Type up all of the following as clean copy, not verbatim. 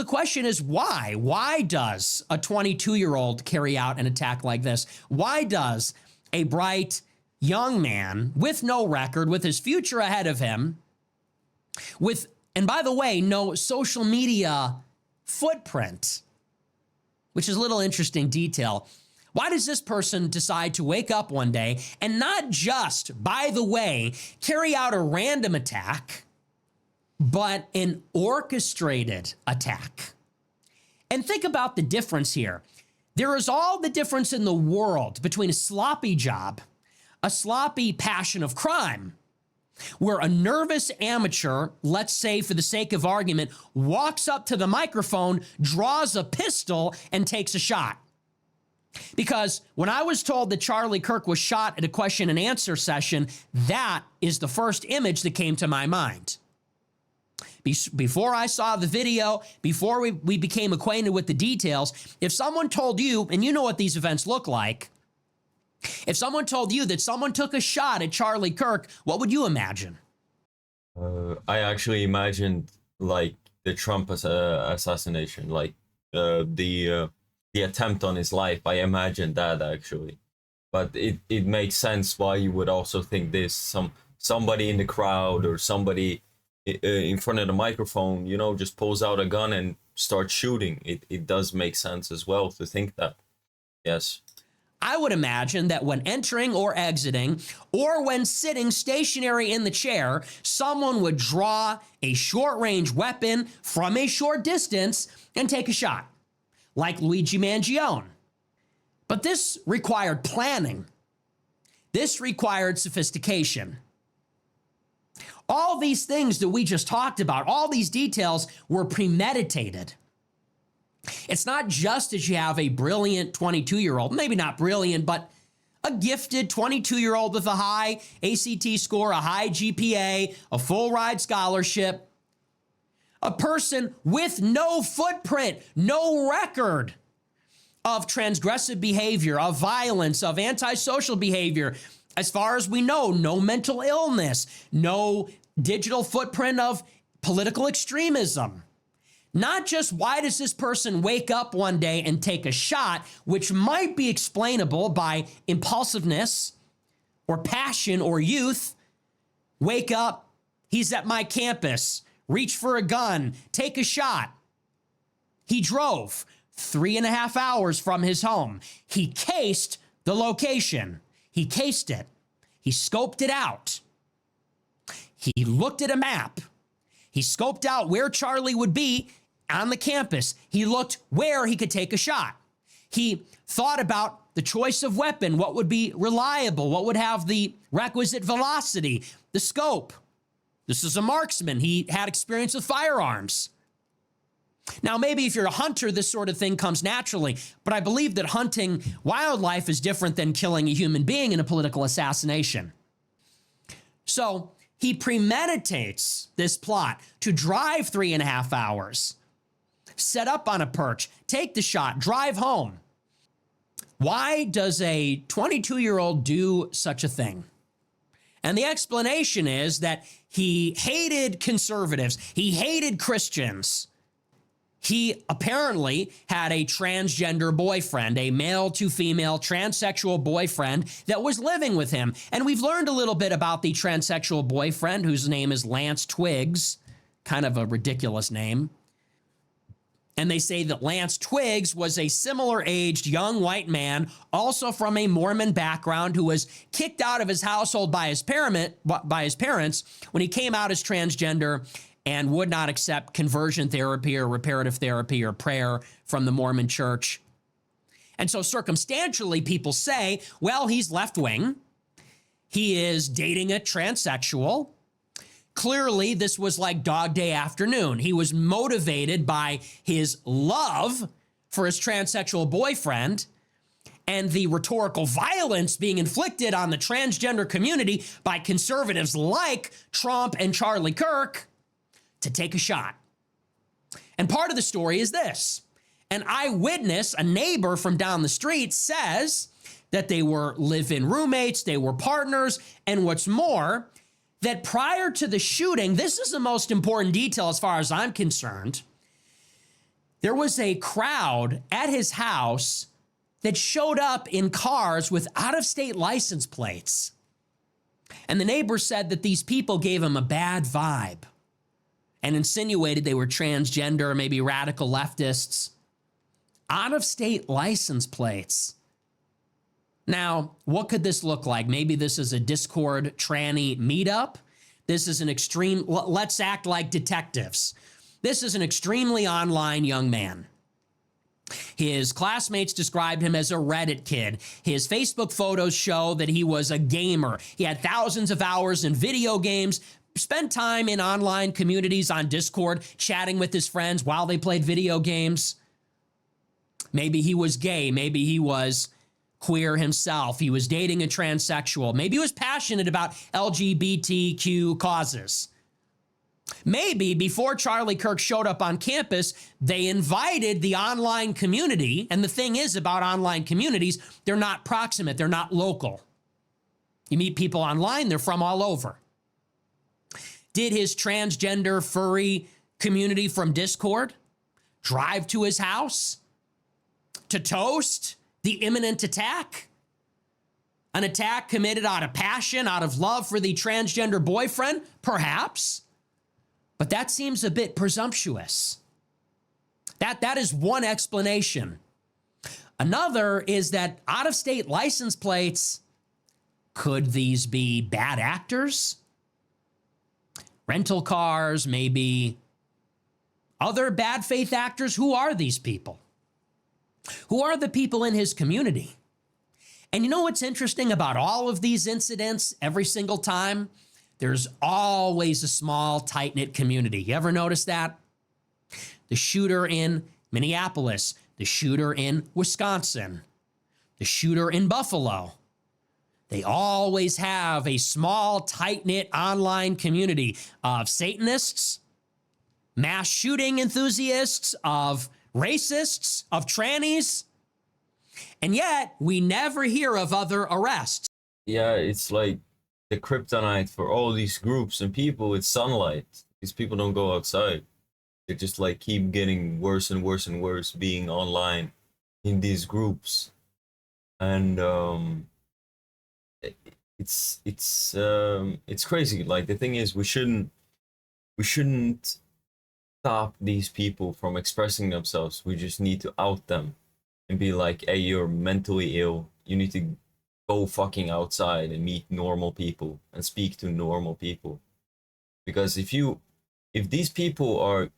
the question is why? Why does a 22-year-old carry out an attack like this? Why does a bright young man with no record, with his future ahead of him, and by the way, no social media footprint, which is a little interesting detail. Why does this person decide to wake up one day and not just, by the way, carry out a random attack, but an orchestrated attack? And think about the difference here. There is all the difference in the world between a sloppy job, a sloppy passion of crime, where a nervous amateur, let's say for the sake of argument, walks up to the microphone, draws a pistol, and takes a shot. Because when I was told that Charlie Kirk was shot at a question and answer session, that is the first image that came to my mind. Before I saw the video, before we became acquainted with the details, if someone told you, and you know what these events look like, if someone told you that someone took a shot at Charlie Kirk, what would you imagine? I actually imagined like the Trump assassination, like the attempt on his life. I imagined that actually, but it makes sense why you would also think this. Somebody in the crowd or somebody in front of the microphone, you know, just pulls out a gun and starts shooting. It does make sense as well to think that. Yes. I would imagine that when entering or exiting, or when sitting stationary in the chair, someone would draw a short-range weapon from a short distance and take a shot, like Luigi Mangione. But this required planning. This required sophistication. All these things that we just talked about, all these details were premeditated. It's not just that you have a brilliant 22-year-old, maybe not brilliant, but a gifted 22-year-old with a high ACT score, a high GPA, a full ride scholarship, a person with no footprint, no record of transgressive behavior, of violence, of antisocial behavior. As far as we know, no mental illness, no digital footprint of political extremism. Not just why does this person wake up one day and take a shot, which might be explainable by impulsiveness or passion or youth. Wake up, he's at my campus, reach for a gun, take a shot. He drove 3.5 hours from his home. He cased the location. He cased it. He scoped it out. He looked at a map. He scoped out where Charlie would be on the campus. He looked where he could take a shot. He thought about the choice of weapon, what would be reliable, what would have the requisite velocity, the scope. This is a marksman. He had experience with firearms. Now, maybe if you're a hunter, this sort of thing comes naturally, but I believe that hunting wildlife is different than killing a human being in a political assassination. So he premeditates this plot to drive 3.5 hours, set up on a perch, take the shot, drive home. Why does a 22-year-old do such a thing? And the explanation is that he hated conservatives. He hated Christians. He apparently had a transgender boyfriend, a male to female transsexual boyfriend that was living with him. And we've learned a little bit about the transsexual boyfriend, whose name is Lance Twiggs, kind of a ridiculous name. And they say that Lance Twiggs was a similar-aged young white man, also from a Mormon background, who was kicked out of his household by his parents when he came out as transgender and would not accept conversion therapy or reparative therapy or prayer from the Mormon church. And so circumstantially, people say, well, he's left-wing. He is dating a transsexual. Clearly, this was like Dog Day Afternoon. He was motivated by his love for his transsexual boyfriend and the rhetorical violence being inflicted on the transgender community by conservatives like Trump and Charlie Kirk to take a shot. And part of the story is this. An eyewitness, a neighbor from down the street, says that they were live-in roommates, they were partners, and what's more, that prior to the shooting, this is the most important detail as far as I'm concerned, There was a crowd at his house that showed up in cars with out-of-state license plates. And the neighbor said that these people gave him a bad vibe and insinuated they were transgender or maybe radical leftists. Out-of-state license plates. Now, what could this look like? Maybe this is a Discord tranny meetup. This is an extreme, let's act like detectives. This is an extremely online young man. His classmates described him as a Reddit kid. His Facebook photos show that he was a gamer. He had thousands of hours in video games, spent time in online communities on Discord, chatting with his friends while they played video games. Maybe he was gay. Maybe he was queer himself. He was dating a transsexual. Maybe he was passionate about LGBTQ causes. Maybe before Charlie Kirk showed up on campus, they invited the online community. And the thing is about online communities, they're not proximate, they're not local. You meet people online, they're from all over. Did his transgender furry community from Discord drive to his house to toast the imminent attack? An attack committed out of passion, out of love for the transgender boyfriend? Perhaps. But that seems a bit presumptuous. That is one explanation. Another is that out-of-state license plates, could these be bad actors? Rental cars, maybe other bad faith actors? Who are these people? Who are the people in his community? And you know what's interesting about all of these incidents every single time? There's always a small, tight-knit community. You ever notice that? The shooter in Minneapolis, the shooter in Wisconsin, the shooter in Buffalo. They always have a small, tight-knit online community of Satanists, mass shooting enthusiasts, of racists, of trannies. And yet, we never hear of other arrests. Yeah, it's like the kryptonite for all these groups and people. It's sunlight. These people don't go outside. They just like keep getting worse and worse and worse being online in these groups. And it's crazy. Like, the thing is, we shouldn't stop these people from expressing themselves. We just need to out them and be like, hey, you're mentally ill. You need to go fucking outside and meet normal people and speak to normal people. Because if these people are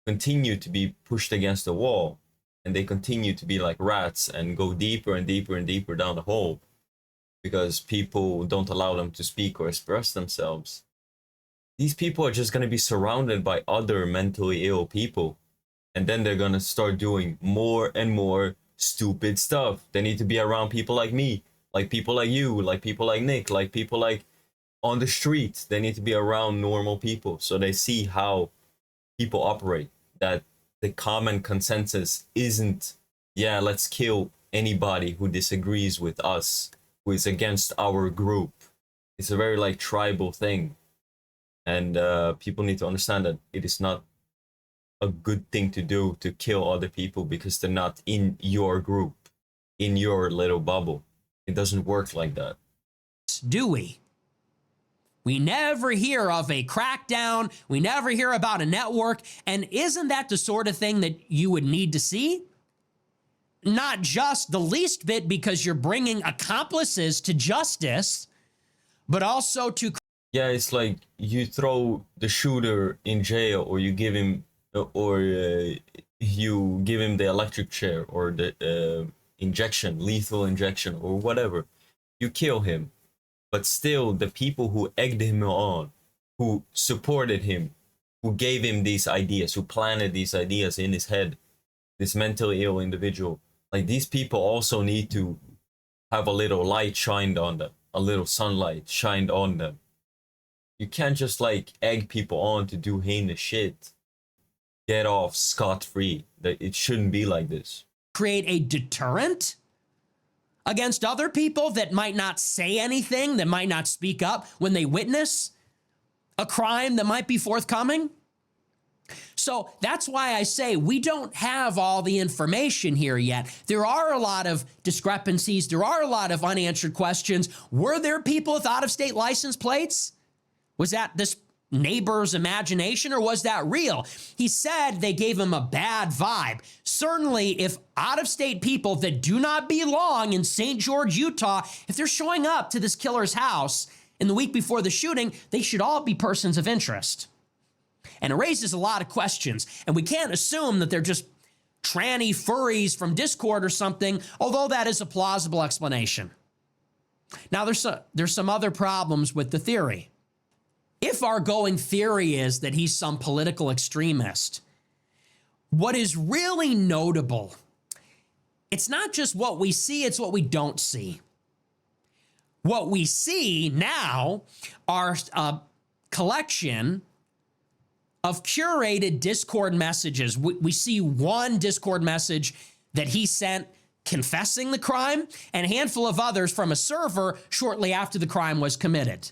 continue to be pushed against the wall and they continue to be like rats and go deeper and deeper and deeper down the hole because people don't allow them to speak or express themselves, these people are just going to be surrounded by other mentally ill people, and then they're going to start doing more and more stupid stuff. They need to be around people like me, like people like you, like people like Nick, like people like on the street. They need to be around normal people so they see how people operate, that the common consensus isn't, yeah, let's kill anybody who disagrees with us, who is against our group. It's a very like tribal thing. And people need to understand that it is not a good thing to do to kill other people because they're not in your group, in your little bubble. It doesn't work like that. Do we? We never hear of a crackdown. We never hear about a network. And isn't that the sort of thing that you would need to see? Not just the least bit because you're bringing accomplices to justice, but also to... Yeah, it's like you throw the shooter in jail, or you give him, or you give him the electric chair or the injection, lethal injection, or whatever. You kill him. But still, the people who egged him on, who supported him, who gave him these ideas, who planted these ideas in his head, this mentally ill individual, like, these people also need to have a little light shined on them, a little sunlight shined on them. You can't just like egg people on to do heinous shit, get off scot-free. It shouldn't be like this. Create a deterrent against other people that might not say anything, that might not speak up when they witness a crime that might be forthcoming? So that's why I say we don't have all the information here yet. There are a lot of discrepancies. There are a lot of unanswered questions. Were there people with out-of-state license plates? Was that this neighbor's imagination or was that real? He said they gave him a bad vibe. Certainly, if out-of-state people that do not belong in St. George, Utah, if they're showing up to this killer's house in the week before the shooting, they should all be persons of interest. And it raises a lot of questions. And we can't assume that they're just tranny furries from Discord or something, although that is a plausible explanation. Now, there's some other problems with the theory. If our going theory is that he's some political extremist, what is really notable, it's not just what we see, it's what we don't see. What we see now are a collection of curated Discord messages. We see one Discord message that he sent confessing the crime and a handful of others from a server shortly after the crime was committed.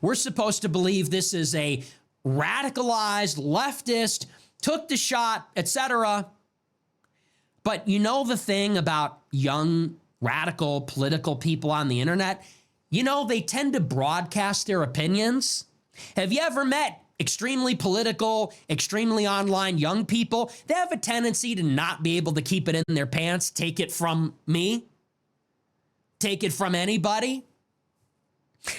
We're supposed to believe this is a radicalized leftist, took the shot, etc. But you know the thing about young, radical, political people on the internet? You know, they tend to broadcast their opinions. Have you ever met extremely political, extremely online young people? They have a tendency to not be able to keep it in their pants. Take it from me. Take it from anybody.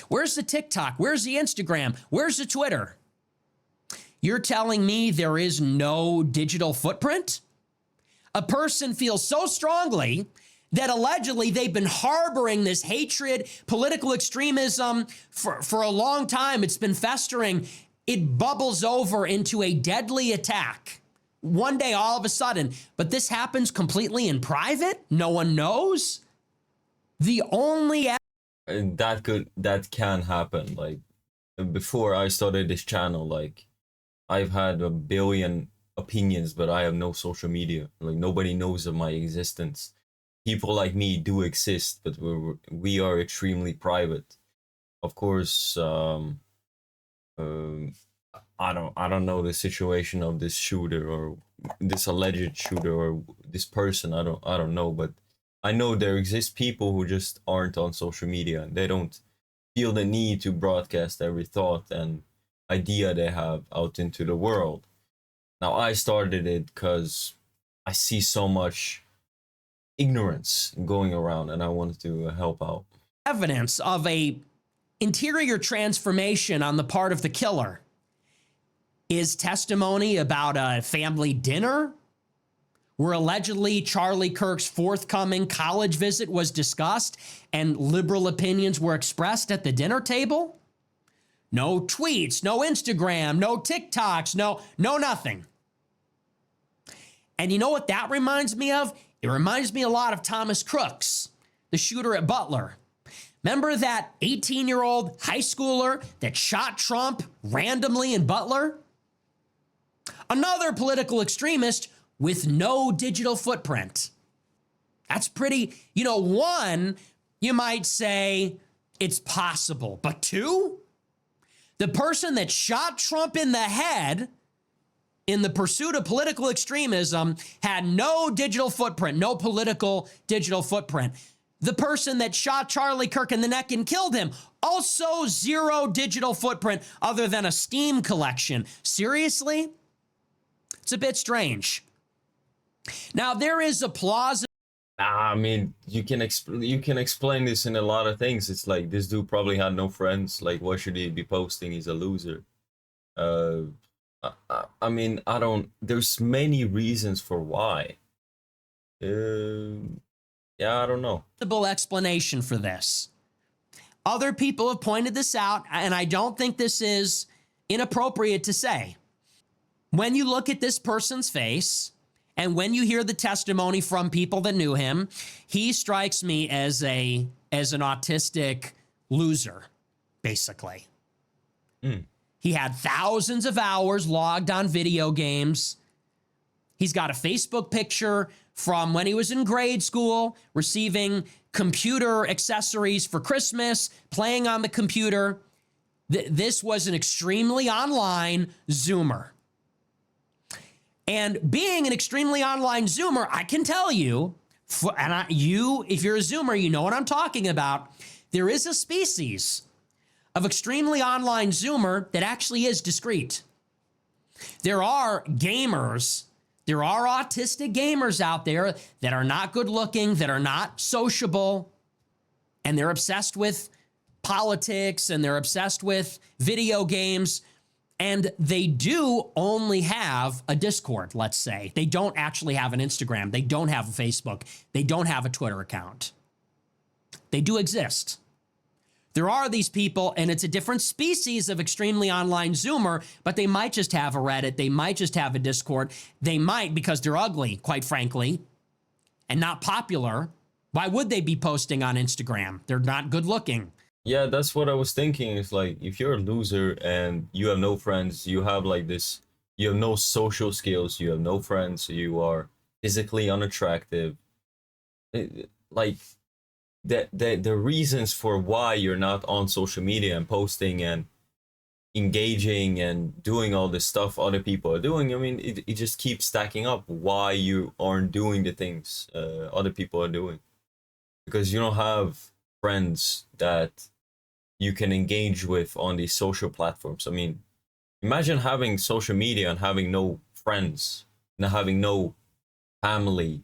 Where's the TikTok? Where's the Instagram? Where's the Twitter? You're telling me there is no digital footprint? A person feels so strongly that allegedly they've been harboring this hatred, political extremism for a long time. It's been festering. It bubbles over into a deadly attack. One day, all of a sudden, but this happens completely in private. No one knows. The only And that can happen. Like, before I started this channel, like, I've had a billion opinions, but I have no social media. Like, nobody knows of my existence. People like me do exist, but we are extremely private. Of course, I don't know the situation of this shooter or this alleged shooter or this person. I don't know, but I know there exist people who just aren't on social media. They don't feel the need to broadcast every thought and idea they have out into the world. Now, I started it because I see so much ignorance going around and I wanted to help out. evidence of a interior transformation on the part of the killer is testimony about a family dinner where allegedly Charlie Kirk's forthcoming college visit was discussed and liberal opinions were expressed at the dinner table. No tweets, no Instagram, no TikToks, no nothing. And you know what that reminds me of? It reminds me a lot of Thomas Crooks, the shooter at Butler. Remember that 18-year-old high schooler that shot Trump randomly in Butler? Another political extremist with no digital footprint. That's pretty, one, you might say it's possible, but two, the person that shot Trump in the head in the pursuit of political extremism had no digital footprint, no political digital footprint. The person that shot Charlie Kirk in the neck and killed him, also zero digital footprint other than a Steam collection. Seriously? It's a bit strange. Now, there is a plausible... I mean, you can explain this in a lot of things. It's like, this dude probably had no friends. Like, why should he be posting? He's a loser. I mean, there's many reasons for why. Yeah, I don't know. Explanation for this. Other people have pointed this out, and I don't think this is inappropriate to say. When you look at this person's face, and when you hear the testimony from people that knew him, he strikes me as an autistic loser, basically. He had thousands of hours logged on video games. He's got a Facebook picture from when he was in grade school, receiving computer accessories for Christmas, playing on the computer. This was an extremely online Zoomer. And being an extremely online Zoomer, I can tell you, if you're a Zoomer, you know what I'm talking about. There is a species of extremely online Zoomer that actually is discreet. There are gamers, there are autistic gamers out there that are not good looking, that are not sociable, and they're obsessed with politics and they're obsessed with video games. And they do only have a Discord, let's say. They don't actually have an Instagram. They don't have a Facebook. They don't have a Twitter account. They do exist. There are these people, and it's a different species of extremely online Zoomer, but they might just have a Reddit. They might just have a Discord. They might, because they're ugly, quite frankly, and not popular. Why would they be posting on Instagram? They're not good looking. Yeah, that's what I was thinking. It's like if you're a loser and you have no friends, you have like this, you have no social skills, you have no friends, you are physically unattractive. Like the reasons for why you're not on social media and posting and engaging and doing all this stuff other people are doing, I mean, it just keeps stacking up why you aren't doing the things other people are doing. Because you don't have friends that you can engage with on these social platforms. I mean, imagine having social media and having no friends and having no family.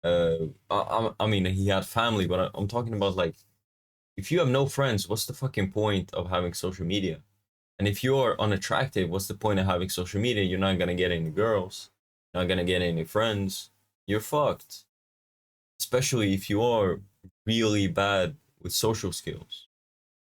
I mean, he had family, but I'm talking about like, if you have no friends, what's the fucking point of having social media? And if you're unattractive, what's the point of having social media? You're not gonna get any girls, not gonna get any friends. You're fucked. Especially if you are really bad with social skills.